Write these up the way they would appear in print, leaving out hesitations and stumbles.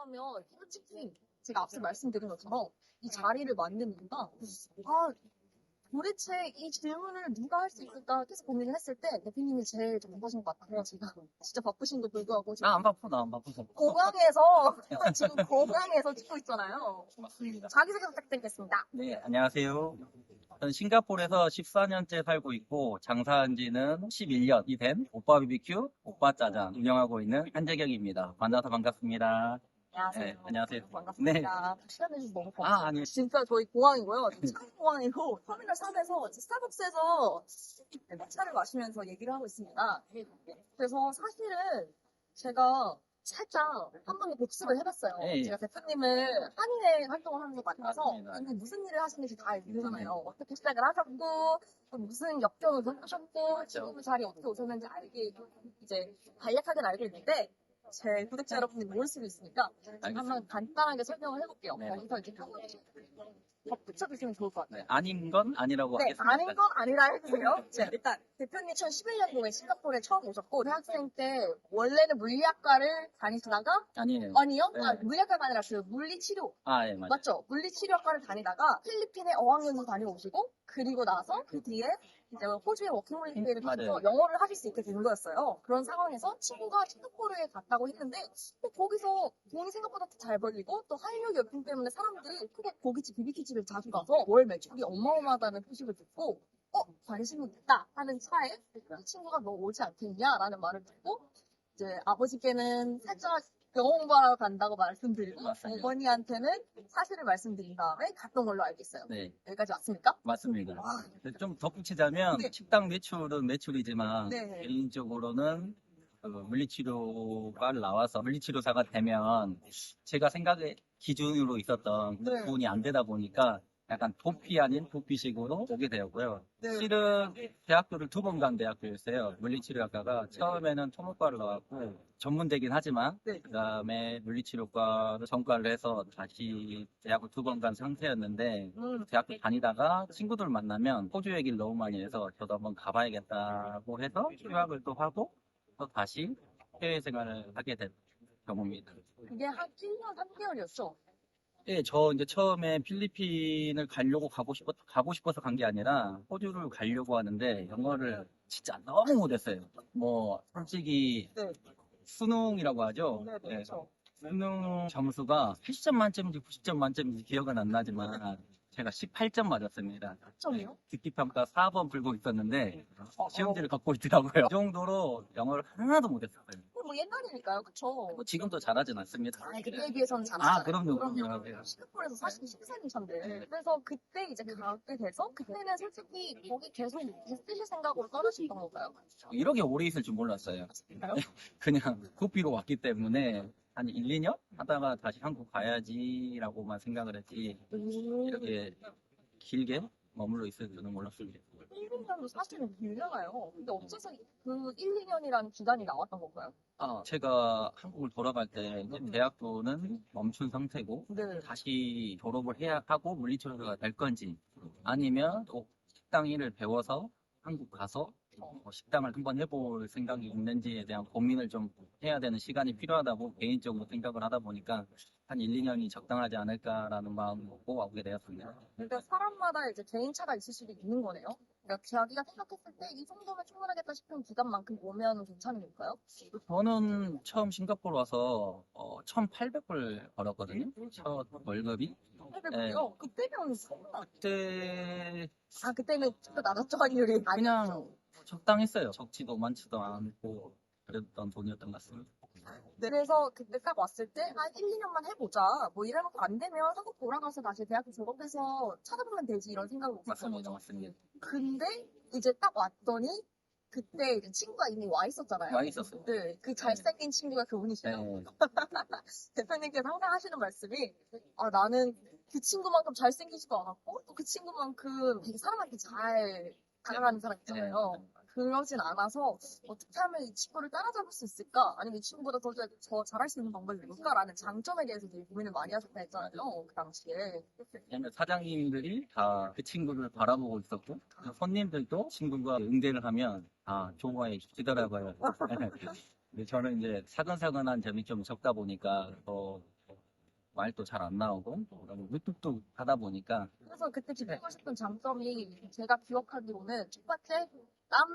왜냐하면 솔직히 제가 앞서 말씀드린 것처럼 이 자리를 만든 이유가 도대체 이 질문을 누가 할 수 있을까 계속 고민을 했을 때 대표님이 제일 좀 바쁘신 것 같아요. 제가 진짜 바쁘신도 불구하고 지금 나 안 바빠, 나 안 바빠서. 공항에서 지금 공항에서 찍고 있잖아요. 맞습니다. 자기소개 부탁드리겠습니다. 네, 안녕하세요. 저는 싱가포르에서 14년째 살고 있고 장사한 지는 11년이 된 오빠 BBQ, 오빠 짜장 운영하고 있는 한재경입니다. 만나서 반갑습니다. 안녕하세요. 네, 안녕하세요. 반갑습니다. 시간 내주셔서 너무 아, 고맙습니다. 아니요. 진짜 저희 공항이고요. 창공항이고 터미널 3에서 스타벅스에서 차를 마시면서 얘기를 하고 있습니다. 그래서 사실은 제가 살짝 한 번에 복습을 해봤어요. 네. 제가 대표님을 한인회 활동을 하면서 만나서 맞습니다. 이미 무슨 일을 하시는지 다 알잖아요. 어떻게 시작을 하셨고 또 무슨 역경을 겪으셨고 지금 자리에 어떻게 오셨는지 알게 이제 간략하게 알고 있는데 제 구독자 여러분들이 모를 수도 있으니까 제가 한번 간단하게 설명을 해볼게요. 네. 거기서 이제 한번 덧붙여주시면 좋을 것 같아요. 네, 아닌 건 아니라고 네, 하겠습니다. 아닌 건 아니라 해주세요. 자, 일단 대표님 2011년도에 싱가포르에 처음 오셨고 대학생 때 원래는 물리학과를 다니시다가 아니에요. 아니요? 네. 물리학과가 아니라 그 물리치료 아, 예, 맞아요. 맞죠? 물리치료학과를 다니다가 필리핀에 어학연수 다녀오시고 그리고 나서 그 뒤에 이제 호주의 워킹홀리데이를 통해서 맞아요. 영어를 하실 수 있게 된 거였어요. 그런 상황에서 친구가 싱가포르에 갔다고 했는데 또 거기서 돈이 생각보다 잘 벌리고 또 한류 열풍 때문에 사람들이 크게 고깃집, 비비큐집을 자주 가서 월 매출이 어마어마하다는 소식을 듣고 관심이 있다 하는 차에 이 친구가 너 오지 않겠냐라는 말을 듣고 이제 아버지께는 살짝 영어 공부하러 간다고 말씀드리고 맞습니다. 어머니한테는 사실을 말씀드린 다음에 갔던 걸로 알고 있어요. 네, 여기까지 맞습니까? 맞습니다. 와, 좀 덧붙이자면 네. 식당 매출은 매출이지만 네. 개인적으로는 물리치료과를 나와서 물리치료사가 되면 제가 생각의 기준으로 있었던 그 네. 부분이 안 되다 보니까 약간 도피 아닌 도피식으로 오게 되었고요. 네. 실은 대학교를 2번 간 대학교였어요. 물리치료학과가 처음에는 토목과를 나왔고 전문되긴 하지만 네. 그 다음에 물리치료과를 전과를 해서 다시 대학을 2번 간 상태였는데 대학교 다니다가 친구들 만나면 호주 얘기를 너무 많이 해서 저도 한번 가봐야겠다고 해서 휴학을 또 하고 또 다시 해외 생활을 하게 된 경우입니다. 그게 한 1년 3개월이었죠? 예, 저 이제 처음에 필리핀을 가고 싶어서 간 게 아니라 호주를 가려고 하는데 영어를 진짜 너무 못했어요. 뭐, 솔직히 네. 수능이라고 하죠. 네, 예, 그렇죠. 수능 점수가 80점 만점인지 90점 만점인지 기억은 안 나지만 제가 18점 맞았습니다. 점이요? 듣기평가 4번 불고 있었는데 시험지를 갖고 있더라고요. 그 정도로 영어를 하나도 못했어요. 뭐 옛날이니까요, 그쵸? 뭐 지금도 잘하진 않습니다. 아니, 그때에 비해서는 아, 잘하잖아요. 그럼요. 싱가포르에서 사실 14년 그래서 그때 이제 가게 돼서 그때는 솔직히 거기 계속 있으실 생각으로 떠나셨던 건가요? 이렇게 오래 있을 줄 몰랐어요. 그냥 구피로 왔기 때문에 한 1, 2년 하다가 다시 한국 가야지라고만 생각을 했지 이렇게 길게 머물러 있을 줄은 몰랐습니다. 1, 2년도 사실은 길잖아요. 근데 어째서 그 1, 2년이라는 기간이 나왔던 건가요? 제가 한국을 돌아갈 때 이제 대학교는 멈춘 상태고 네. 다시 졸업을 해야 하고 물리치료사가 될 건지 아니면 또 식당 일을 배워서 한국 가서 식당을 한번 해볼 생각이 있는지에 대한 고민을 좀 해야 되는 시간이 필요하다고 개인적으로 생각을 하다 보니까 한 1, 2년이 적당하지 않을까라는 마음을 먹고 오게 되었습니다. 그러니까 사람마다 이제 개인차가 있을 수도 있는 거네요. 그러니까 자기가 생각했을 때 이 정도면 충분하겠다 싶은 기간만큼 오면 괜찮은 걸까요? 저는 처음 싱가포르 와서 1,800불 벌었거든요. 첫 월급이. 800이요? 그때면 그때 그때는 좀 더 낮았죠, 환율이. 그냥 적당했어요. 적지도 많지도 않고 그랬던 돈이었던 것 같습니다. 네, 그래서 그때 딱 왔을 때 한 1, 2년만 해보자. 뭐 이래놓고 안 되면 한국 돌아가서 다시 대학교 졸업해서 찾아보면 되지 이런 생각을 못했던 거죠. 맞습니다. 근데 이제 딱 왔더니 그때 이제 친구가 이미 와 있었잖아요. 와 있었어요. 네, 그 잘생긴 친구가 그분이시죠. 네. 대표님께서 항상 하시는 말씀이 나는 그 친구만큼 잘생기지도 않았고 또 그 친구만큼 되게 사람한테 잘 다가가는 사람 있잖아요. 그러진 않아서 어떻게 하면 이 친구를 따라잡을 수 있을까? 아니면 이 친구보다 더 잘할 수 있는 방법이 뭘까라는 장점에 대해서 되게 고민을 많이 하셨다 했잖아요. 그 당시에. 왜냐면 사장님들이 다 그 친구를 바라보고 있었고 손님들도 친구가 응대를 하면 좋아해 주시더라고요. 근데 저는 이제 사근사근한 점이 좀 적다 보니까 더 말도 잘 안 나오고 너무 무뚝뚝 하다 보니까 그래서 그때 짚고 싶은 장점이 제가 기억하기로는 첫 번째,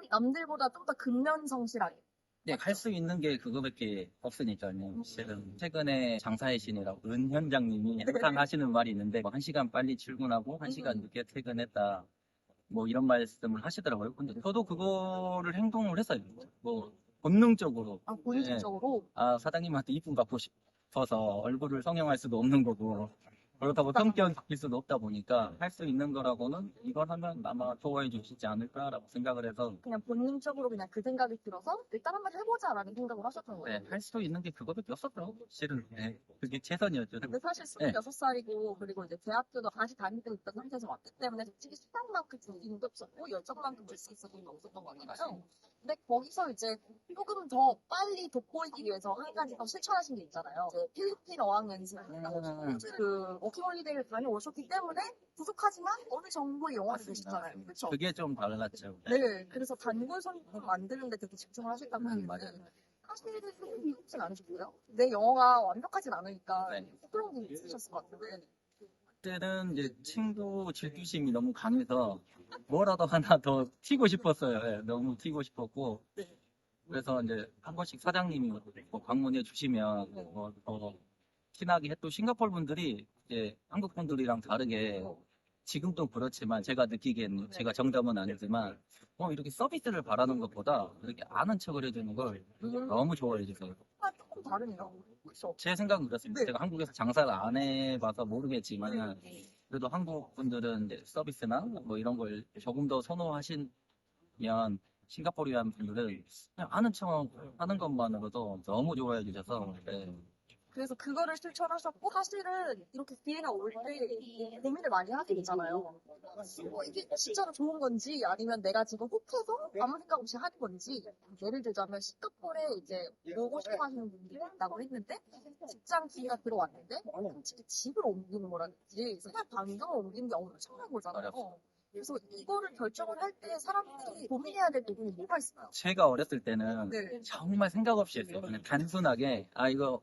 남들보다 좀 더 근면성실하게. 할 수 있는 게 그거밖에 없으니까요. 실은 최근에 장사의 신이라고 은 현장님이 항상 하시는 말이 있는데 뭐 1시간 빨리 출근하고 1시간 늦게 퇴근했다. 뭐 이런 말씀을 하시더라고요. 근데 저도 그거를 행동을 했어요. 뭐 본능적으로. 아, 본질적으로. 아, 사장님한테 이쁨 받고 싶어서 얼굴을 성형할 수도 없는 거고 그렇다고 성격일 수도 없다 보니까 할 수 있는 거라고는 이걸 하면 아마 좋아해 주시지 않을까라고 생각을 해서 그냥 본능적으로 그냥 그 생각이 들어서 일단 한번 해보자라는 생각을 하셨던 거예요. 할 수 있는 게 그거밖에 없었죠. 실은 그게 최선이었죠. 근데 사실 26살이고 그리고 이제 대학교도 다시 다니고 있던 상태에서 왔기 때문에 솔직히 수당만큼 줄 힘도 없었고 열정만큼 줄 수 있었던 게 없었던 거잖아요. 근데 거기서 이제 조금 더 빨리 돋보이기 위해서 한 가지 더 실천하신 게 있잖아요. 이제 필리핀 어학연수 그 워킹홀리데이를 다녀오셨기 때문에 부족하지만 어느 정도의 영화를 되셨잖아요. 그렇죠? 그게 좀 달랐죠. 네, 그래서 단골 손님 만드는 데 되게 집중을 하셨다고 하는데 맞아요. 사실은 비웃진 않으셨고요. 내 영어가 완벽하진 않으니까 네. 부끄러운 게 있으셨을 것 같은데. 그때는 이제 친구 질투심이 너무 강해서 뭐라도 하나 더 튀고 싶었어요. 너무 튀고 싶었고 그래서 이제 한 번씩 사장님이 뭐 방문해 주시면 뭐 더 티나게 또 싱가포르 분들이 이제 한국 분들이랑 다르게 지금도 그렇지만 제가 느끼기에는 제가 정답은 아니지만 이렇게 서비스를 바라는 것보다 이렇게 아는 척을 해주는 걸 너무 좋아해 주세요. 조금 다르네요. 그렇죠? 제 생각은 그렇습니다. 네. 제가 한국에서 장사를 안 해봐서 모르겠지만 그래도 한국 분들은 이제 서비스나 뭐 이런 걸 조금 더 선호하시면 싱가포르한 분들은 그냥 아는 척 하는 것만으로도 너무 좋아해 주셔서 그래서 그거를 실천하셨고 사실은 이렇게 기회가 올 때 고민을 많이 하게 되잖아요. 이게 진짜로 좋은 건지 아니면 내가 지금 혹해서 아무 생각 없이 하는 건지 예를 들자면 싱가포르에 이제 오고 싶어 하시는 분들이 있다고 했는데 직장 기회가 들어왔는데 솔직히 집을 옮기는 거라든지 생활 반경을 옮기는 게 엄청난 거잖아요. 그래서 이거를 결정을 할 때 사람들이 고민해야 될 부분이 뭐가 있어요? 제가 어렸을 때는 네. 정말 생각 없이 했어요. 그냥 단순하게 이거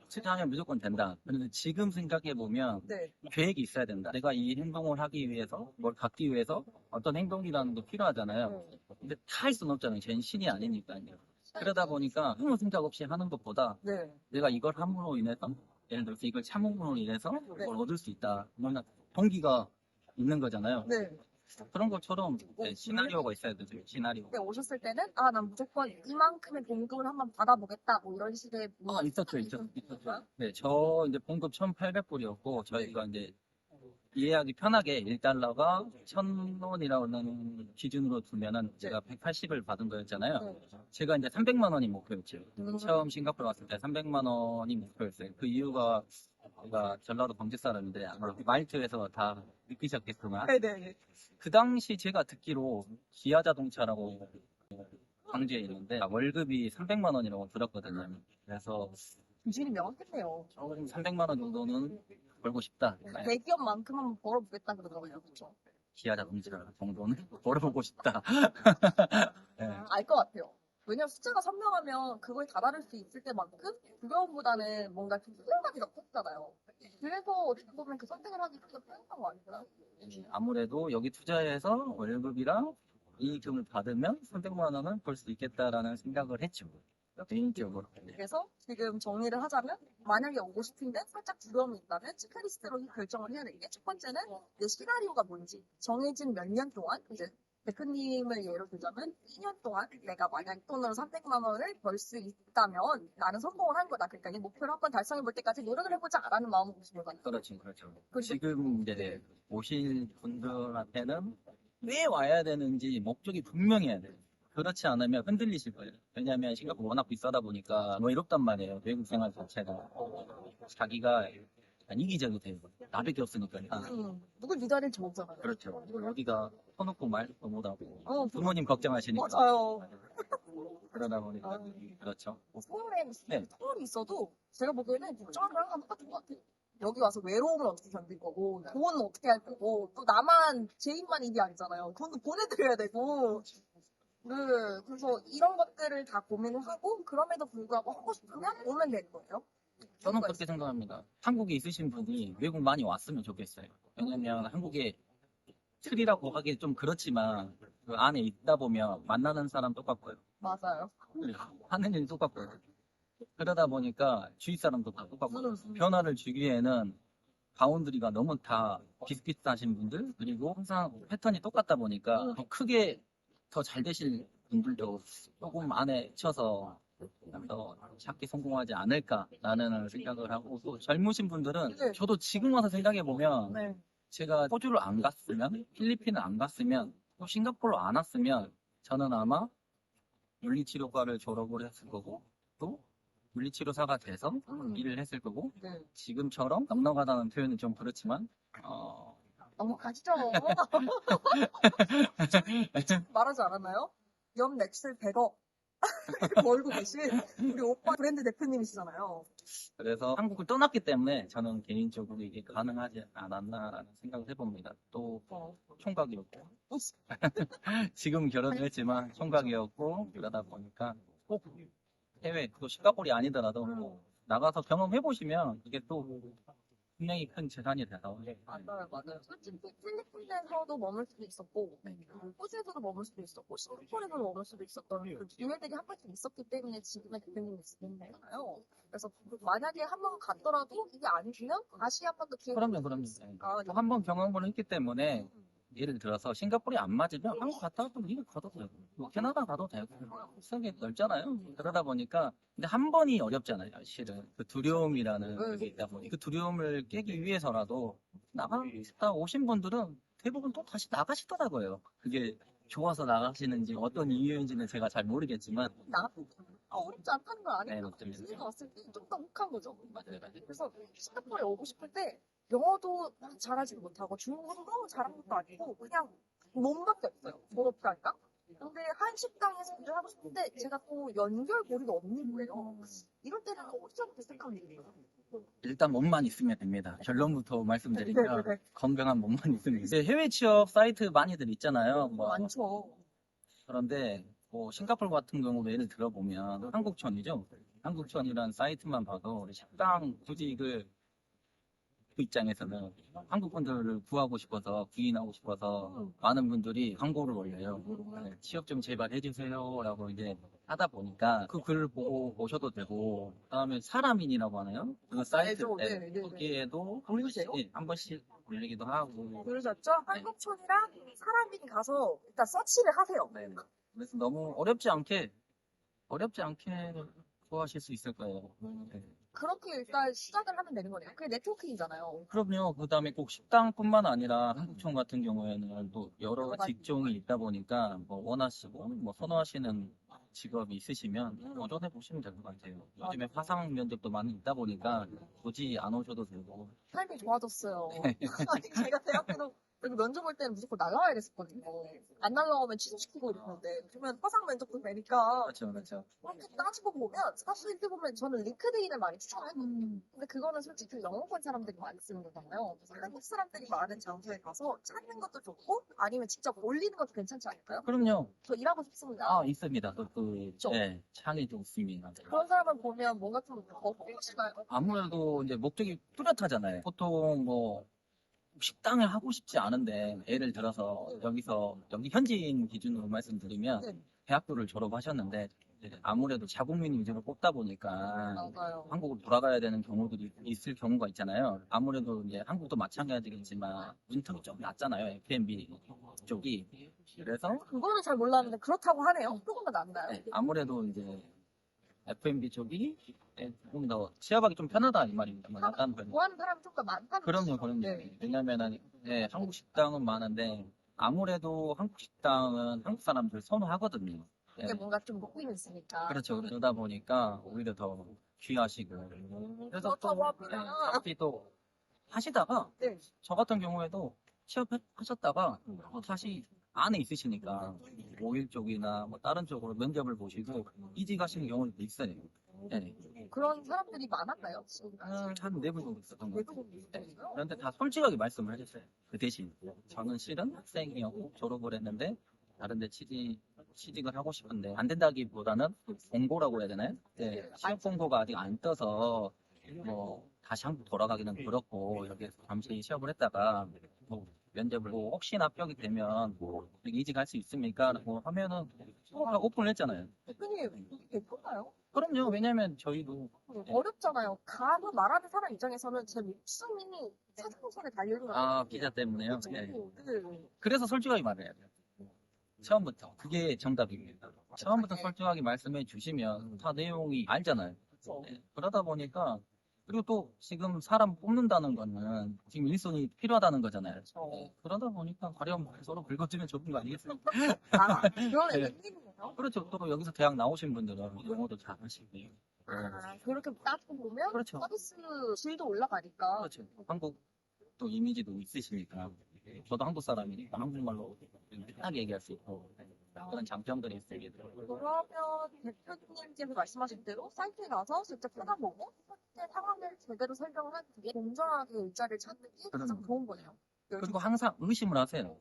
투자하면 무조건 된다. 그런데 지금 생각해 보면 네. 계획이 있어야 된다. 내가 이 행동을 하기 위해서 뭘 갖기 위해서 어떤 행동이라는 게 필요하잖아요. 근데 다 할 수는 없잖아요. 쟤는 신이 아니니까요. 그러다 보니까 아무 생각 없이 하는 것보다 네. 내가 이걸 함으로 인해서 예를 들어서 이걸 참음으로 인해서 뭘 얻을 수 있다. 그러면 동기가 있는 거잖아요. 네. 그런 것처럼 시나리오가 있어야 되죠. 시나리오. 그때 오셨을 때는 난 무조건 이만큼의 봉급을 한번 받아보겠다 뭐 이런 식의 있었죠. 네, 저 이제 봉급 1,800불이었고 저희가 이제 이해하기 편하게 1달러가 1,000원이라는 기준으로 두면은 제가 180을 받은 거였잖아요. 제가 이제 300만 원이 목표였죠. 처음 싱가포르 왔을 때 300만 원이 목표였어요. 그 이유가 제가 전라도 광주 사람인데 아마 말투에서 다 느끼셨겠지만 네네. 그 당시 제가 듣기로 기아자동차라고 광주에 있는데 월급이 300만 원이라고 들었거든요. 그래서 기준이 명확했네요. 300만 원 정도는 벌고 싶다. 대기업만큼 한번 벌어보겠다 그러더라고요. 그렇죠? 기아자동차 정도는 벌어보고 싶다. 네. 알 것 같아요. 왜냐면 숫자가 선명하면 그걸 다다를 수 있을 때만큼 두려움보다는 뭔가 좀 수용감이 더 컸잖아요. 그래서 어떻게 보면 그 선택을 하기 좀 편했던 거 아닐까요? 아무래도 여기 투자해서 월급이랑 이익금을 받으면 300만 원은 벌 수 있겠다라는 생각을 했죠. 개인적으로. 그래서 지금 정리를 하자면 만약에 오고 싶은데 살짝 두려움이 있다면 체크리스트로 결정을 해야 되는 게 첫 번째는 내 시나리오가 뭔지 정해진 몇 년 동안 이제 대표님을 예로 들자면 2년 동안 내가 만약 돈으로 300만 원을 벌 수 있다면 나는 성공을 한 거다. 그러니까 이 목표를 한번 달성해 볼 때까지 노력을 해보자라는 마음으로 보시는 거니까. 그렇죠. 지금 이제 오실 분들한테는 왜 와야 되는지 목적이 분명해야 돼요. 그렇지 않으면 흔들리실 거예요. 왜냐하면 싱가포르 워낙 비싸다 보니까 뭐 이롭단 말이에요. 외국 생활 자체가. 자기가 약간 이기적이 돼요. 나밖에 없으니까요. 누굴 믿어야 될지 모르잖아요. 그렇죠. 여기가 터놓고 말도 못하고 어, 부모님 걱정하시니까. 맞아요. 그러다 보니까 그렇죠. 서울에 네. 서울이 있어도 제가 보기에는 걱정하는 거랑 똑같은 것 같아요. 여기 와서 외로움을 어떻게 견딜 거고, 돈은 어떻게 할 거고, 또 나만, 제 입만 입이 아니잖아요. 돈도 보내드려야 되고. 네, 그래서 이런 것들을 다 고민을 하고, 그럼에도 불구하고 하고 싶으면 오면 되는 거예요. 저는 그렇게 생각합니다. 한국에 있으신 분이 외국 많이 왔으면 좋겠어요. 왜냐면 한국에 틀이라고 하기 좀 그렇지만 그 안에 있다 보면 만나는 사람 똑같고요. 맞아요. 하는 일 똑같고요. 그러다 보니까 주위 사람도 다 똑같고 음. 변화를 주기에는 바운드리가 너무 다 비슷비슷하신 분들 그리고 항상 패턴이 똑같다 보니까 더 크게 더 잘 되실 분들도 조금 안에 쳐서 더 찾기 성공하지 않을까라는 생각을 하고 또 젊으신 분들은 네. 저도 지금 와서 생각해 보면 네. 제가 호주를 안 갔으면 필리핀을 안 갔으면 또 싱가포르를 안 왔으면 저는 아마 물리치료과를 졸업을 했을 거고 또 물리치료사가 돼서 일을 했을 거고 네. 지금처럼 넉넉하다는 표현은 좀 그렇지만 어, 너무 가시죠. 말하지 않았나요? 옆 넥슬 100억 벌고 계신 우리 오빠 브랜드 대표님이시잖아요. 그래서 한국을 떠났기 때문에 저는 개인적으로 이게 가능하지 않았나라는 생각을 해봅니다. 또 총각이었고 지금 결혼을 했지만 총각이었고 그러다 보니까 꼭 해외 또 싱가포르이 아니더라도 뭐 나가서 경험해 보시면 이게 또 굉장히 큰 재산이 돼서 맞아요, 맞아요. 솔직히 필리핀에서도 머물 수도 있었고, 호주에서도 머물 수도 있었고, 싱가포르에서도 머물 수도 있었던 그 기회들이 한 번씩 있었기 때문에 지금의 대표님이 있는 거잖아요. 그래서 만약에 한 번 갔더라도 이게 아니면 다시 한 번 더 기회가 그럼요. 아, 한 번 경험을 했기 때문에 예를 들어서 싱가포르이 안 맞으면 한국 갔다 와도 미국 가도 되고 뭐 캐나다 가도 되고 세계 넓잖아요. 그러다 보니까 근데 한 번이 어렵잖아요. 실은 그 두려움이라는 게 있다 보니 그 두려움을 깨기 위해서라도 나갔다 오신 분들은 대부분 또 다시 나가시더라고요. 그게 좋아서 나가시는지 어떤 이유인지는 제가 잘 모르겠지만 나 어렵지 않다는 걸 네, 아니까 맞습니다. 우리가 왔을 때 좀 더 혹한 거죠. 맞아요. 그래서 싱가포르에 오고 싶을 때 영어도 잘하지 못하고 중국어도 잘하는 것도 아니고 그냥 몸밖에 없어요. 졸업자니까. 근데 한 식당에서 일을 하고 싶은데 제가 또 연결고리가 없는 거예요. 이럴 때는 어쩌면 생각하면 돼요. 일단 몸만 있으면 됩니다. 결론부터 말씀드리면 네. 건강한 몸만 있으면 이제 해외 취업 사이트 많이들 있잖아요. 뭐 많죠. 그런데 뭐 싱가포르 같은 경우도 예를 들어보면 한국천이죠. 한국천이란 사이트만 봐도 우리 식당 구직을 그 입장에서는 한국 분들을 구하고 싶어서 구인하고 싶어서 많은 분들이 광고를 올려요. 네, 취업 좀 제발 해주세요라고 이제 하다 보니까 그 글을 보고 오셔도 되고 그다음에 사람인이라고 하나요? 그 사이트 알죠. 네. 거기에도 보이세요? 한 번씩 올리기도 하고 그러셨죠? 한국촌이랑 사람이 가서 일단 서치를 하세요. 네. 그래서 너무 어렵지 않게 구하실 수 있을 거예요. 네. 그렇게 일단 시작을 하면 되는 거네요. 그게 네트워킹이잖아요. 그럼요. 그다음에 꼭 식당뿐만 아니라 한국청 같은 경우에는 또 여러 여러 가지. 직종이 있다 보니까 뭐 원하시고 뭐 선호하시는 직업이 있으시면 도전해 보시면 될 것 같아요. 요즘에 화상 면접도 많이 있다 보니까 굳이 안 오셔도 되고. 삶이 좋아졌어요. 아니, 제가 대학교도 여기 면접 볼 때는 무조건 날라와야 됐었거든요. 안 날라오면 취소시키고 이러는데 그러면 화상 면접도 되니까 그렇죠. 그렇게 따지고 보면 사실 이렇게 보면 저는 링크드인을 많이 추천하거든요. 근데 그거는 솔직히 영어권 사람들이 많이 쓰는 거잖아요. 그래서 한국 사람들이 많은 장소에 가서 찾는 것도 좋고 아니면 직접 올리는 것도 괜찮지 않을까요? 그럼요. 저 일하고 싶습니다. 아, 있습니다. 그렇죠. 네, 창이 좀 있습니다. 그런 사람을 보면 뭔가 좀더 보이시나요? 아무래도 이제 목적이 뚜렷하잖아요. 보통 뭐 식당을 하고 싶지 않은데 예를 들어서 여기 현지인 기준으로 말씀드리면 네. 대학교를 졸업하셨는데 이제 아무래도 자국민 위주로 뽑다 보니까 맞아요. 한국으로 돌아가야 되는 경우들이 있을 경우가 있잖아요. 아무래도 이제 한국도 마찬가지겠지만 문턱이 좀 낮잖아요. F&B 쪽이. 그래서 그거는 잘 몰랐는데 그렇다고 하네요. 조금 더 낫나요? 네, 아무래도 이제 F&B 쪽이 조금 더 취업하기 좀 편하다 이 말입니다. 뭐 약간 구하는 사람이 좀 더 많다는 그럼요. 거죠. 네. 왜냐면은, 네, 한국 식당은 많은데, 아무래도 한국 식당은 한국 사람들 선호하거든요. 네, 이게 뭔가 좀 먹고 있으니까. 그렇죠. 그러다 보니까 오히려 더 귀하시고. 그래서 또, 그렇다고 합니다. 어차피 또 하시다가, 네. 저 같은 경우에도 취업하셨다가, 또 다시 안에 있으시니까, 오일 쪽이나 뭐 다른 쪽으로 면접을 보시고, 이직하시는 경우도 있어요. 네. 그런 사람들이 많았나요? 한 내부 정도 있었던 것 같아요. 외국인 있어요? 그런데 다 솔직하게 말씀을 해줬어요. 그 대신 저는 실은 학생이었고 졸업을 했는데 다른데 취직을 하고 싶은데 안 된다기보다는 공고라고 해야 되나요? 네, 취업 공고가 아직 안 떠서 뭐 다시 한국 돌아가기는 그렇고 이렇게 잠시 취업을 했다가 뭐 면접을 뭐 혹시나 합격이 되면 뭐 이직할 수 있습니까? 라고 하면은 서로가 오픈을 했잖아요. 대표님, 그게 될까요? 그럼요. 왜냐면 저희도 어렵잖아요. 가서 말하는 사람 입장에서는 제 목숨이 사장선에 달려있는 거예요. 비자 때문에요. 네. 네. 그래서 솔직하게 말해야 돼요. 처음부터 그게 정답입니다. 처음부터 솔직하게 말씀해 주시면 다 내용이 알잖아요. 네. 그러다 보니까 그리고 또 지금 사람 뽑는다는 거는 지금 일손이 필요하다는 거잖아요. 네. 그러다 보니까 가령 서로 긁어주면 좋은 거 아니겠습니까? 그런 네. 의미네요. 그렇죠. 또 여기서 대학 나오신 분들은 영어도 잘하시고 그렇게 따지고 보면 그렇죠. 서비스 질도 올라가니까. 그렇죠. 한국 또 이미지도 있으시니까 저도 한국 사람이니까 한국말로 편하게 얘기할 수 있고 그런 장점들이 있습니다. 그러면 대표님께서 말씀하신 대로 사이트에 가서 직접 찾아보고 현재 상황을 제대로 설명을 한 뒤에 공정하게 일자리를 찾는 게 가장 좋은 거예요. 그리고 항상 의심을 하세요.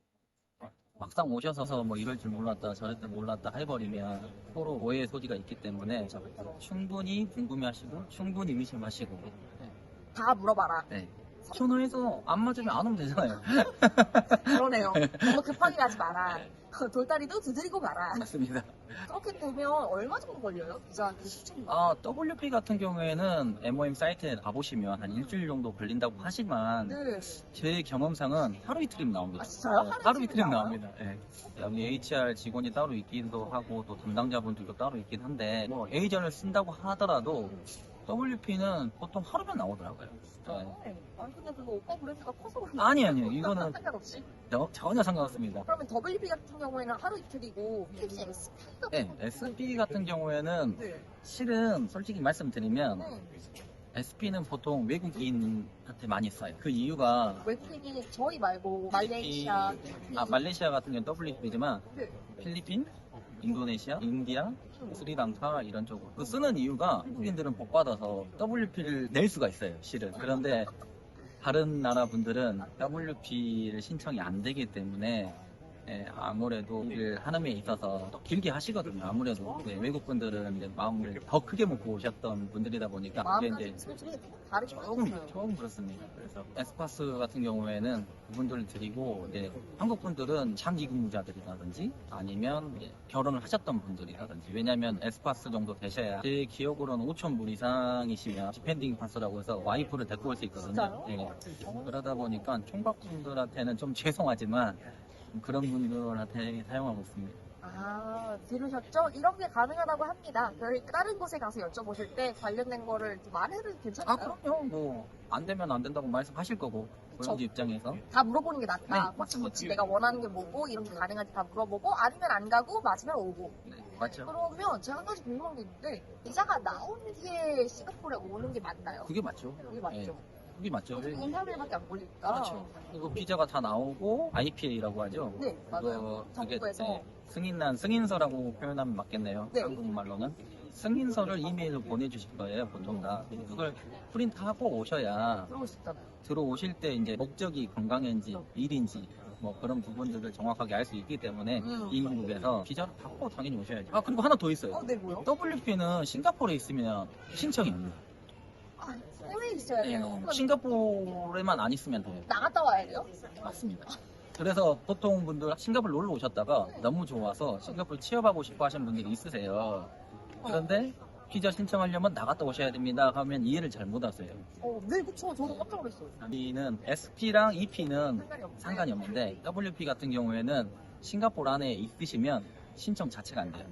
막상 오셔서 뭐 이럴 줄 몰랐다 저럴 줄 몰랐다 해버리면 서로 오해의 소지가 있기 때문에 충분히 궁금해하시고 충분히 의심하시고 다 물어봐라. 네. 전화해서 안 맞으면 안 오면 되잖아요. 그러네요. 너무 급하게 가지 마라. 돌다리도 두드리고 가라. 맞습니다. 그렇게 되면 얼마 정도 걸려요? 비자 그 수준이? WP 같은 경우에는 MOM 사이트에 가보시면 한 일주일 정도 걸린다고 하지만 네. 제 경험상은 하루 이틀이면 나옵니다. 진짜요? 하루 이틀이면 나옵니다. 네. 여기 HR 직원이 따로 있기도 하고 또 담당자분들도 따로 있긴 한데 뭐 에이전을 쓴다고 하더라도 WP는 보통 하루면 나오더라고요. 네. 아니 근데 그거 오빠 브랜드가 커서 그런 아니요. 이거는 상관없이. 전혀 상관없습니다. 그러면 WP 같은 경우에는 하루 이틀이고 혹시 SP가 네, SP 같은 경우에는 네. 실은 솔직히 말씀드리면 네. SP는 보통 외국인한테 많이 써요. 그 이유가 웹툰이 저희 말고 말레이시아, 말레이시아 같은 경우는 WP지만 네. 필리핀, 인도네시아, 인디아, 스리랑카 이런 쪽으로 그 쓰는 이유가 한국인들은 복 받아서 WP를 낼 수가 있어요, 실은. 그런데 다른 나라 분들은 WP를 신청이 안 되기 때문에 아무래도 일을 하는 데 있어서 더 길게 하시거든요. 아무래도 외국 분들은 이제 마음을 더 크게 먹고 오셨던 분들이다 보니까 그게 마음가짐 이제 소질이 다르죠. 조금 그렇습니다. 그래서 에스파스 같은 경우에는 그분들을 드리고 이제 한국 분들은 장기 근무자들이라든지 아니면 이제 결혼을 하셨던 분들이라든지 왜냐하면 에스파스 정도 되셔야 제 기억으로는 5,000불 이상이시면 디펜딩 파스라고 해서 와이프를 데리고 올 수 있거든요. 진짜요? 네. 그러다 보니까 총각분들한테는 좀 죄송하지만 그런 분들한테 사용하고 있습니다. 들으셨죠? 이런 게 가능하다고 합니다. 다른 곳에 가서 여쭤보실 때 관련된 거를 말해도 괜찮을까요? 그럼요. 뭐 안 되면 안 된다고 말씀하실 거고 고용주 입장에서 다 물어보는 게 낫다. 네, 꼬치꼬치 내가 원하는 게 뭐고 이런 게 가능한지 다 물어보고 아니면 안 가고 맞으면 오고. 네, 맞죠. 그러면 제가 한 가지 궁금한 게 있는데 비자가 나온 뒤에 싱가포르에 오는 게 맞나요? 그게 맞죠. 그게 맞죠. 그게 맞죠. 인사일밖에 안 걸리니까. 그렇죠. 그리고 비자가 다 나오고 IPA라고 하죠. 네, 맞아요. 그게 정부에서. 승인서라고 표현하면 맞겠네요. 네. 한국말로는. 승인서를 이메일로 보내주실 거예요, 보통 다. 그걸 프린트하고 오셔야 들어올 수 있잖아요. 들어오실 때 이제 목적이 관광인지 일인지 뭐 그런 부분들을 정확하게 알 수 있기 때문에 이민국에서 비자를 받고 당연히 오셔야죠. 그리고 하나 더 있어요. 네, 뭐요? WP는 싱가포르에 있으면 신청이 안 돼요. 해외에 있어야 돼요. 그럼 싱가포르에만 안 있으면 돼요. 나갔다 와야 돼요? 맞습니다. 그래서 보통 분들 싱가포르 놀러 오셨다가 너무 좋아서 싱가포르 취업하고 싶어 하시는 분들이 있으세요. 그런데 비자 신청하려면 나갔다 오셔야 됩니다 하면 이해를 잘 못 하세요. 네, 그쵸. 저도 깜짝 놀랐어요. 여기는 SP랑 EP는 상관이 없는데 WP 같은 경우에는 싱가포르 안에 있으시면 신청 자체가 안 돼요.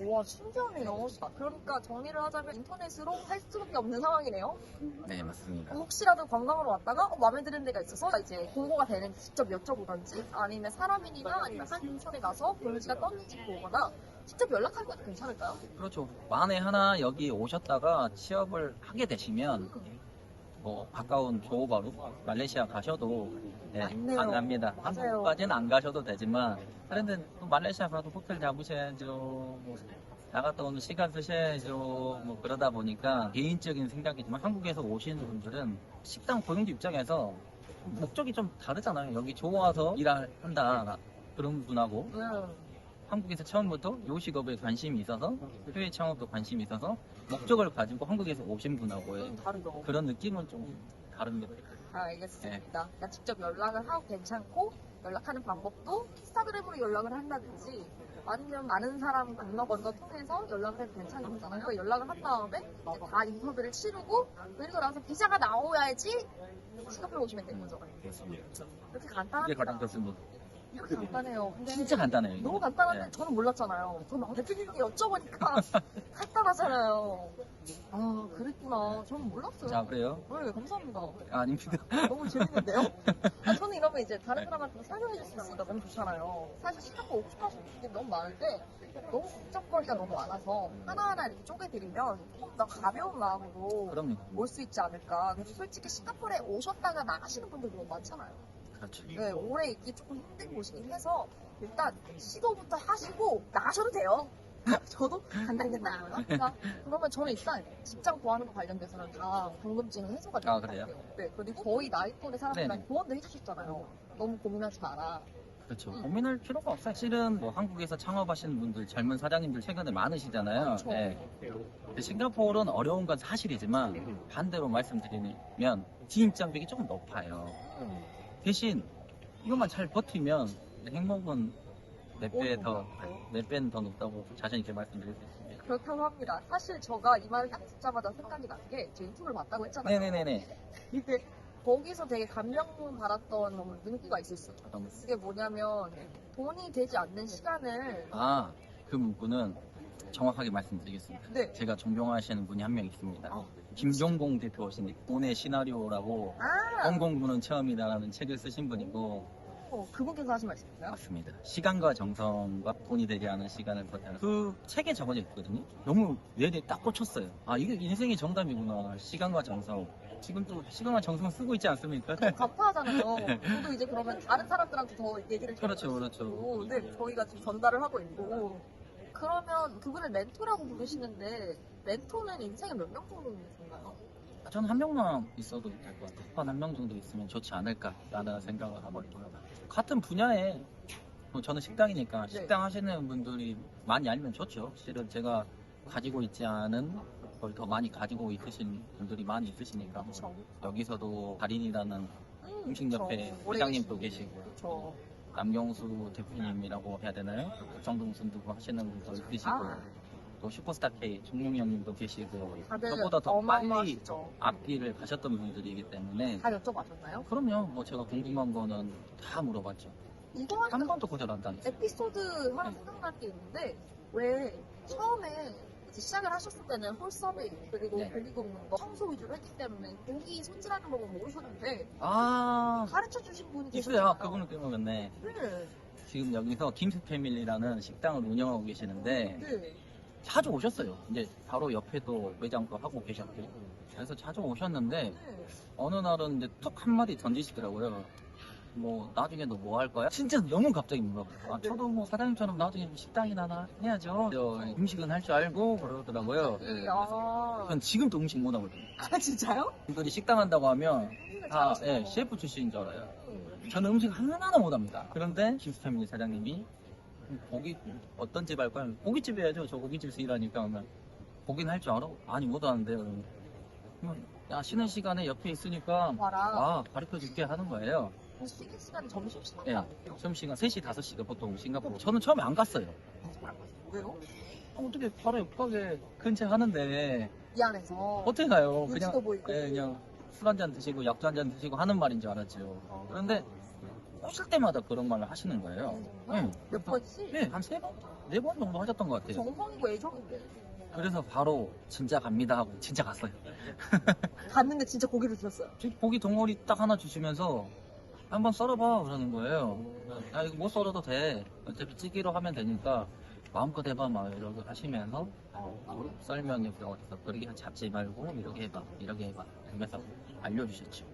와, 신기하네요. 그러니까 정리를 하자면 인터넷으로 할 수밖에 없는 상황이네요. 네, 맞습니다. 혹시라도 관광으로 왔다가 마음에 드는 데가 있어서 이제 공고가 되는 직접 여쭤보던지 아니면 사람인이나 아니면 한인천에 가서 공지가 떴는지 보거나 직접 연락하는 것도 괜찮을까요? 그렇죠. 만에 하나 여기 오셨다가 취업을 하게 되시면 뭐 가까운 조호바루 말레이시아 가셔도 맞네요. 가능합니다. 맞아요. 한국까지는 안 가셔도 되지만 그런데 또 말레이시아 가도 호텔 잡으셔야죠. 뭐 나갔다 오는 시간 쓰셔야죠. 뭐 그러다 보니까 개인적인 생각이지만 한국에서 오시는 분들은 식당 고용주 입장에서 목적이 좀 다르잖아요. 여기 좋아서 일한다 그런 분하고 한국에서 처음부터 요식업에 관심이 있어서 해외 창업도 관심이 있어서 목적을 가지고 한국에서 오신 분하고의 다르죠. 그런 느낌은 좀 다른 것 같아요. 알겠습니다. 그러니까 직접 연락을 하고 괜찮고 연락하는 방법도 인스타그램으로 연락을 한다든지 아니면 많은 사람 건너 통해서 연락을 해도 괜찮은 거잖아요. 그러니까 연락을 한 다음에 이제 다 인터뷰를 치르고 그리고 나서 비자가 나와야지 싱가포르 오시면 되는 거죠. 그렇습니다. 이렇게 이게 간단합니다. 가장 좋습니다. 이렇게 간단해요. 근데 진짜 간단해요. 이거. 너무 간단한데 네. 저는 몰랐잖아요. 저는 대표님께 여쭤보니까 간단하잖아요. 아 그랬구나. 저는 몰랐어요. 자, 그래요? 네, 감사합니다. 아닙니다. 너무 재밌는데요? 아, 저는 이러면 이제 다른 사람한테 설명해 줄 수 있으니까 너무 좋잖아요. 사실 싱가포르 오고 싶어하시는 분들이 너무 많은데 너무 복잡거리가 너무 많아서 하나하나 이렇게 쪼개드리면 좀 더 가벼운 마음으로 그럼요. 올 수 있지 않을까. 그래서 솔직히 싱가포르에 오셨다가 나가시는 분들 너무 많잖아요. 그렇죠. 네, 오래 있기 조금 힘든 곳이긴 해서 일단 시도부터 하시고 나가셔도 돼요. 저도 간다니겠다. 그러면 저는 일단 직장 구하는 거 관련돼서는 다 궁금증이 해소가 될것 아, 그래요? 같아요. 네, 그리고 거의 나이 또래 사람들한테 네네. 조언도 해주셨잖아요. 너무 고민하지 마라. 그렇죠. 고민할 필요가 없어요. 실은 뭐 한국에서 창업하시는 분들, 젊은 사장님들 최근에 많으시잖아요. 그렇죠. 네. 근데 싱가포르는 어려운 건 사실이지만 반대로 말씀드리면 진입장벽이 조금 높아요. 대신 이것만 잘 버티면 행복은 몇 배는 더 높다고 자신 있게 말씀드릴 수 있습니다. 그렇다고 합니다. 사실 제가 이 말을 딱 듣자마자 생각이 난 게 제 유튜브를 봤다고 했잖아요. 네네네네. 근데 거기서 되게 감명 받았던 문구가 있었어요. 어떤 거? 그게 뭐냐면 돈이 되지 않는 시간을 아, 그 문구는 정확하게 말씀드리겠습니다. 네. 제가 존경하시는 분이 한 명 있습니다. 어. 김종공 대표신 돈의 시나리오라고 아, 성공부는 처음이다라는 책을 쓰신 분이고 그분께서 하신 말씀이세요? 맞습니다. 시간과 정성과 돈이 되게 하는 시간을 버텨라. 그 책에 적어져 있거든요. 너무 뇌에 딱 꽂혔어요. 아, 이게 인생의 정답이구나. 시간과 정성. 지금 또 시간과 정성 쓰고 있지 않습니까? 감사하잖아요. 저도 이제 그러면 다른 사람들한테 더 얘기를 그렇죠, 그렇죠. 드리고, 네, 저희가 지금 전달을 하고 있고. 그러면 그분을 멘토라고 부르시는데 멘토는 인생에 몇 명 정도 있는가요? 저는 한 명만 있어도 될 것 같아요. 한 명 정도 있으면 좋지 않을까라는 생각을 하고 있고요. 같은 분야에 뭐 저는 식당이니까 네. 식당 하시는 분들이 많이 알면 좋죠. 실은 제가 가지고 있지 않은 걸 더 많이 가지고 있으신 분들이 많이 있으시니까 그렇죠. 여기서도 달인이라는 음식 옆에 오래 회장님도 계신 계시고 그렇죠. 남경수 대표님이라고 해야 되나요? 정동 순두부 하시는 분도 있으시고 아. 또 슈퍼스타 K 종용 형님도 계시고 다들 저보다 더 빨리 어마어마하시죠. 앞길을 가셨던 분들이기 때문에 다 여쭤봐줬나요? 그럼요. 뭐 제가 궁금한 거는 다 물어봤죠. 이거 한 하시는 번도 거절 안 당했어요. 에피소드 하나 생각날 게 있는데 왜 처음에 이제 시작을 하셨을 때는 홀서베이 그리고 네. 고기 굽는 거 청소 위주로 했기 때문에 고기 손질하는 법을 모르셨는데 아, 가르쳐 주신 분이 있어요. 계셨잖아요. 그분을 빼먹었네. 네. 지금 여기서 김스 패밀리라는 식당을 운영하고 계시는데 네. 자주 오셨어요. 이제 바로 옆에도 매장도 하고 계셨고 그래서 자주 오셨는데 네. 어느 날은 이제 툭 한마디 던지시더라고요. 뭐 나중에 너 뭐 할 거야? 진짜 너무 갑자기 물어봐요. 아, 저도 뭐 사장님처럼 나중에 식당이나 하나 해야죠. 음식은 할 줄 알고 그러더라고요. 네. 아. 전 지금도 음식 못 하거든요. 아 진짜요? 분들이 식당 한다고 하면 다 잘하시네요. 예, 셰프 출신인 줄 알아요. 저는 음식 하나도 못 합니다. 그런데 김스패밀리 사장님이 고기 어떤 집 할 거야? 고깃집 해야죠. 저 고깃집에서 일하니까 그러면 고기는 할 줄 알아? 아니 못 하는데요. 그러면 야 쉬는 시간에 옆에 있으니까 봐라. 아 가르쳐 줄게 하는 거예요. 쉬는 시간 점심 시간 예. 점심시간 3시, 5시가 보통 싱가포르. 저는 처음에 안 갔어요. 왜요? 어떻게 바로 옆가게 근처에 하는데 미안해서 어떻게 가요? 눈치도 그냥 보이고. 예, 그냥 술 한잔 드시고 약주 한잔 드시고 하는 말인 줄 알았죠. 그런데 오실 때마다 그런 말을 하시는 거예요. 예. 몇 번씩? 예, 한 3번? 4번 정도 하셨던 것 같아요. 정성이고 애정인데 그래서 바로 진짜 갑니다 하고 진짜 갔어요. 갔는데 진짜 고기를 주셨어요. 고기 덩어리 딱 하나 주시면서 한번 썰어봐 그러는 거예요. 아 이거 못 썰어도 돼. 어차피 찌개로 하면 되니까 마음껏 해봐 막 이렇게 하시면서 썰면 이렇게 어디서 그렇게 잡지 말고 이렇게 해봐 이러면서 알려주셨죠.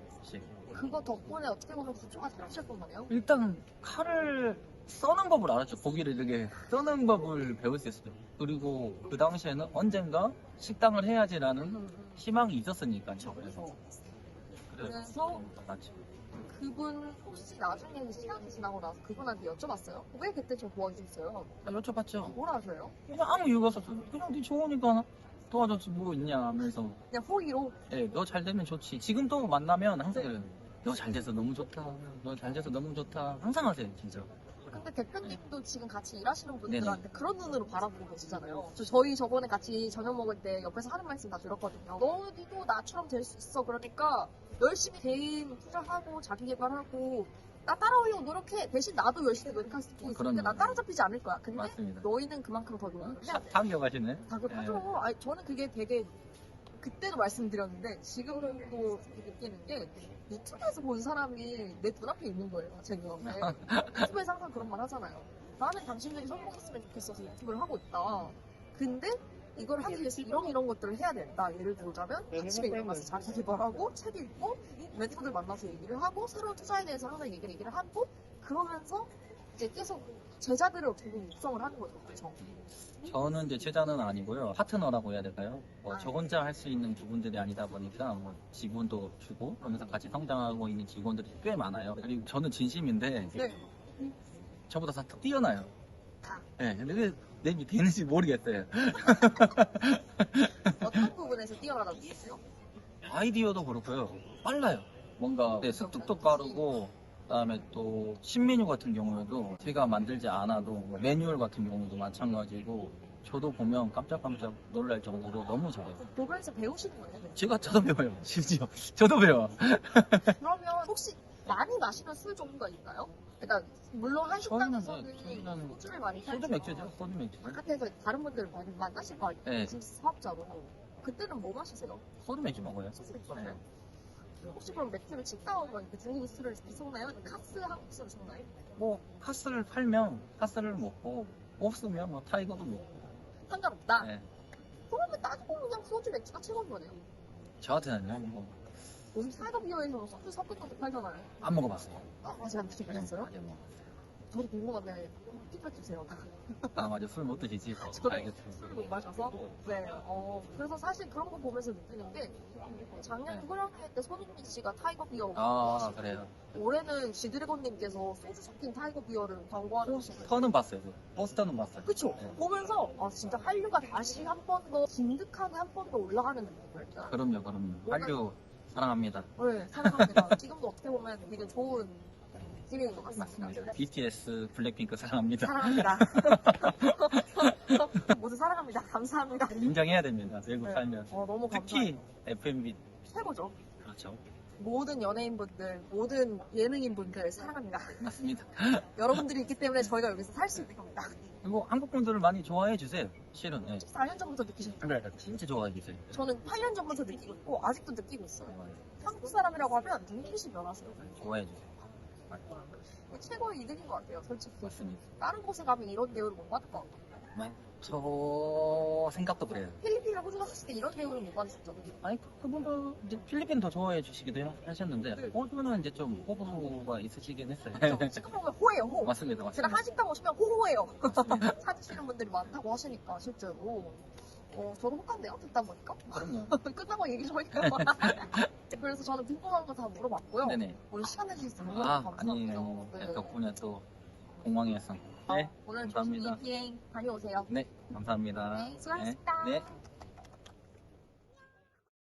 그거 덕분에 어떻게 보면 구조가 잘하셨던 거네요. 일단 칼을 써는 법을 알았죠. 고기를 이렇게 써는 법을 배울 수 있어요. 그리고 그 당시에는 언젠가 식당을 해야지라는 희망이 있었으니까요. 그래서 그래서 맞죠. 그분 혹시 나중에 시간이 지나고 나서 그분한테 여쭤봤어요? 왜 그때 저 도와주셨어요? 여쭤봤죠. 뭐라 하셔요? 그냥 아무 이유가 없었어. 그냥 네 좋으니까 도와줬지 뭐 있냐 하면서. 그냥 호의로? 예, 너 잘 되면 좋지. 지금도 만나면 항상 그래요. 너 잘 돼서 너무 좋다. 너 잘 돼서 너무 좋다. 항상 하세요, 진짜. 근데 대표님도 지금 같이 일하시는 분들한테 그런 눈으로 바라보고 계시잖아요. 저희 저번에 같이 저녁 먹을 때 옆에서 하는 말씀 다 들었거든요. 너희도 나처럼 될 수 있어. 그러니까 열심히 개인 투자하고 자기 개발하고 나 따라오려고 노력해. 대신 나도 열심히 노력할 수 있으니까 그럼요. 나 따라잡히지 않을 거야. 근데 맞습니다. 너희는 그만큼 더 노력해야 돼. 당겨가시네. 당연하죠. 아니, 저는 그게 되게 그때도 말씀드렸는데 지금도 느끼는 게 유튜브에서 본 사람이 내 눈앞에 있는 거예요. 제 눈앞에. 유튜브에서 항상 그런 말 하잖아요. 나는 당신들이 성공했으면 좋겠어서 유튜브를 하고 있다. 근데 이걸 하기 위해서 이런 것들을 해야 된다. 예를 들자면 아침에 일어나서 자기 개발하고 책 읽고 멘토들 만나서 얘기를 하고 새로운 투자에 대해서 항상 얘기를 하고 그러면서 이제 계속 제자들을 어떻게 보면 육성을 하는 거죠. 그렇죠? 저는 이제 제자는 아니고요. 파트너라고 해야 될까요? 저 혼자 할 수 있는 부분들이 아니다 보니까 뭐 지분도 주고 그러면서 같이 성장하고 있는 직원들이 꽤 많아요. 그리고 저는 진심인데 네. 저보다 다 뛰어나요. 다. 네, 근데 왜 내 밑에 있는지 모르겠어요. 어떤 부분에서 뛰어나다고 느끼세요? 아이디어도 그렇고요. 빨라요. 뭔가 습득도 빠르고 그다음에 또 신메뉴 같은 경우에도 제가 만들지 않아도 뭐 매뉴얼 같은 경우도 마찬가지고 저도 보면 깜짝깜짝 놀랄 정도로 너무 잘해요. 보면서 배우시는 거예요? 저도 배워요. 심지어 저도 배워. 그러면 혹시 많이 마시는 술 종류가 있나요? 그러니까 물론 한식당에서는 소주를 많이 소주 팔죠. 맥주죠. 소주 맥주. 바깥에서 다른 분들 많이 만나실 거 아니에요? 네. 진짜 사업자로. 그때는 뭐 마시세요? 소주 맥주 먹어요. 소주 맥주요? 혹시 그럼 맥주를 칭따오면 이렇게 중국 술을 쏘나요? 카스 한국 술을 쏘나요? 뭐 카스를 팔면 카스를 먹고 없으면 뭐 타이거도 먹고. 상관없다. 네. 그러면 따지고 그냥 소주 맥주가 최고인 거네요. 저한테는요. 뭐 요즘 사이버 비어에서 소주 섞은 것도 팔잖아요. 안 먹어봤어요. 아직 안 드셔보셨어요? 아니요. 뭐. 저도 궁금한데 팁을 주세요. 아 맞아 술 못 드시지. 저도 알겠어요. 술을 못 마셔서 네. 그래서 사실 그런 거 보면서 느끼는 게 작년 후반기에 때 손흥민 씨가 타이거 비어 아 그래요. 올해는 지드래곤님께서 소주 섞인 타이거 비어를 광고하는 포스터는 봤어요. 포스터는 봤어요. 그쵸? 네. 보면서 아 진짜 한류가 다시 한 번 더 진득하게 한 번 더 올라가는 느낌이랄까? 그럼요. 한류 사랑합니다. 네, 사랑합니다. 지금도 어떻게 보면 되게 좋은 기회인 것 같습니다. BTS, 블랙핑크 사랑합니다. 사랑합니다. 모두 사랑합니다. 감사합니다. 인정해야 됩니다. 외국 네. 살면. 너무 특히 감사해요. F&B 최고죠. 그렇죠. 모든 연예인분들, 모든 예능인분들 사랑합니다. 맞습니다. 여러분들이 있기 때문에 저희가 여기서 살 수 있는 겁니다. 그리고 한국 분들을 많이 좋아해 주세요. 실은. 네. 4년 전부터 느끼셨죠? 진짜 좋아해 주세요. 저는 8년 전부터 느끼고 있고 아직도 느끼고 있어요. 한국 사람이라고 하면 눈빛이 변하세요. 좋아해 주세요. 최고의 이득인 것 같아요, 솔직히. 맞습니다. 다른 곳에 가면 이런 대우를 못 받을 것 같아요. 저 생각도 그래요. 필리핀이나 호주 갔을 때 이런 대우를 못 받으셨죠? 아니 그분도 이제 필리핀 더 좋아해 주시기도 하셨는데 네. 호주는 이제 좀 호불호가 있으시긴 했어요. 지금 보면 호예요, 호. 맞습니다. 제가 한식당 오시면 호호예요. 찾으시는 분들이 많다고 하시니까, 실제로. 저도 혹한데요, 듣다 보니까. 그럼요. 끝나고 얘기 좀 할게요. 그래서 저는 궁금한 거 다 물어봤고요. 네네. 오늘 시간 내주셔서 너무 아 감사합니다. 아니에요. 네. 덕분에 또 공항에서. 네. 오늘 감사합니다. 조심히 비행 다녀오세요. 네. 감사합니다. 네, 수고하셨습니다. 네.